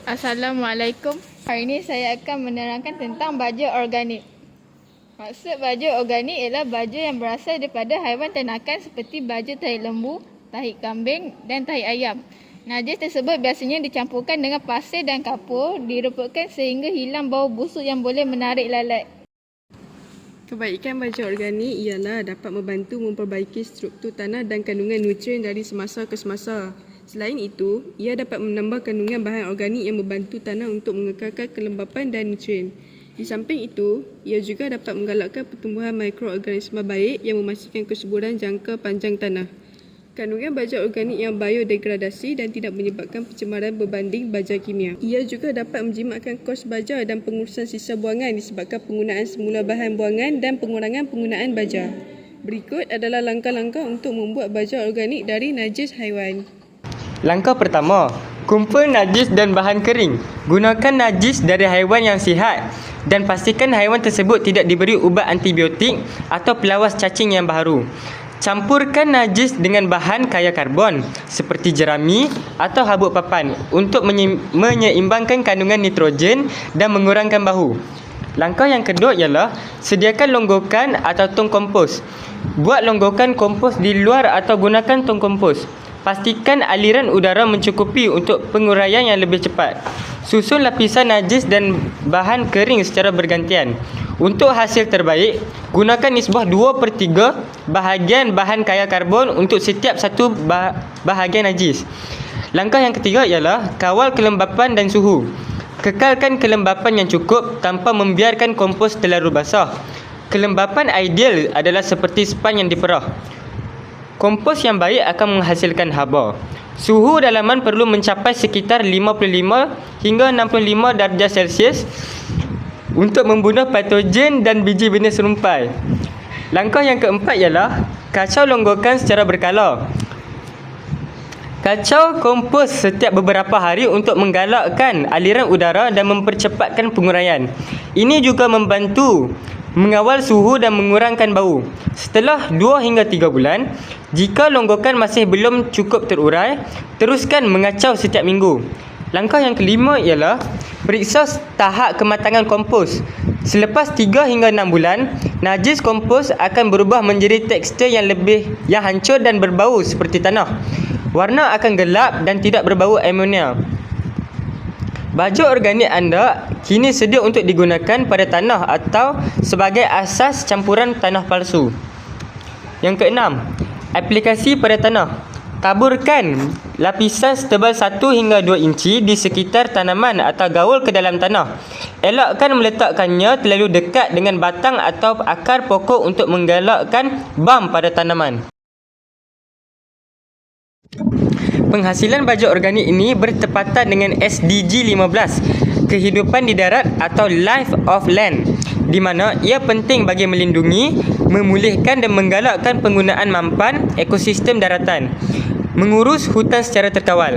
Assalamualaikum. Hari ini saya akan menerangkan tentang baja organik. Maksud baja organik ialah baja yang berasal daripada haiwan ternakan seperti baja tahi lembu, tahi kambing dan tahi ayam. Najis tersebut biasanya dicampurkan dengan pasir dan kapur, direputkan sehingga hilang bau busuk yang boleh menarik lalat. Kebaikan baja organik ialah dapat membantu memperbaiki struktur tanah dan kandungan nutrien dari semasa ke semasa. Selain itu, ia dapat menambah kandungan bahan organik yang membantu tanah untuk mengekalkan kelembapan dan nutrien. Di samping itu, ia juga dapat menggalakkan pertumbuhan mikroorganisma baik yang memastikan kesuburan jangka panjang tanah. Kandungan baja organik yang biodegradasi dan tidak menyebabkan pencemaran berbanding baja kimia. Ia juga dapat menjimatkan kos baja dan pengurusan sisa buangan disebabkan penggunaan semula bahan buangan dan pengurangan penggunaan baja. Berikut adalah langkah-langkah untuk membuat baja organik dari najis haiwan. Langkah pertama, kumpul najis dan bahan kering. Gunakan najis dari haiwan yang sihat dan pastikan haiwan tersebut tidak diberi ubat antibiotik atau pelawas cacing yang baharu. Campurkan najis dengan bahan kaya karbon seperti jerami atau habuk papan untuk menyeimbangkan kandungan nitrogen dan mengurangkan bau. Langkah yang kedua ialah sediakan longgokan atau tong kompos. Buat longgokan kompos di luar atau gunakan tong kompos. Pastikan aliran udara mencukupi untuk penguraian yang lebih cepat. Susun lapisan najis dan bahan kering secara bergantian. Untuk hasil terbaik, gunakan nisbah 2/3 bahagian bahan kaya karbon untuk setiap satu bahagian najis. Langkah yang ketiga ialah kawal kelembapan dan suhu. Kekalkan kelembapan yang cukup tanpa membiarkan kompos terlalu basah. Kelembapan ideal adalah seperti span yang diperah. Kompos yang baik akan menghasilkan haba. Suhu dalaman perlu mencapai sekitar 55 hingga 65 darjah Celsius untuk membunuh patogen dan biji benih serumpai. Langkah yang keempat ialah kacau longgokan secara berkala. Kacau kompos setiap beberapa hari untuk menggalakkan aliran udara dan mempercepatkan penguraian. Ini juga membantu mengawal suhu dan mengurangkan bau. Setelah 2 hingga 3 bulan, jika longgokan masih belum cukup terurai, teruskan mengacau setiap minggu. Langkah yang kelima ialah periksa tahap kematangan kompos. Selepas 3 hingga 6 bulan, najis kompos akan berubah menjadi tekstur yang hancur dan berbau seperti tanah. Warna akan gelap dan tidak berbau amonia. Baja organik anda kini sedia untuk digunakan pada tanah atau sebagai asas campuran tanah palsu. Yang keenam, aplikasi pada tanah. Taburkan lapisan setebal 1 hingga 2 inci di sekitar tanaman atau gaul ke dalam tanah. Elakkan meletakkannya terlalu dekat dengan batang atau akar pokok untuk menggalakkan bam pada tanaman. Penghasilan baja organik ini bertepatan dengan SDG 15, kehidupan di darat atau Life of Land, di mana ia penting bagi melindungi, memulihkan dan menggalakkan penggunaan mampan ekosistem daratan, mengurus hutan secara terkawal.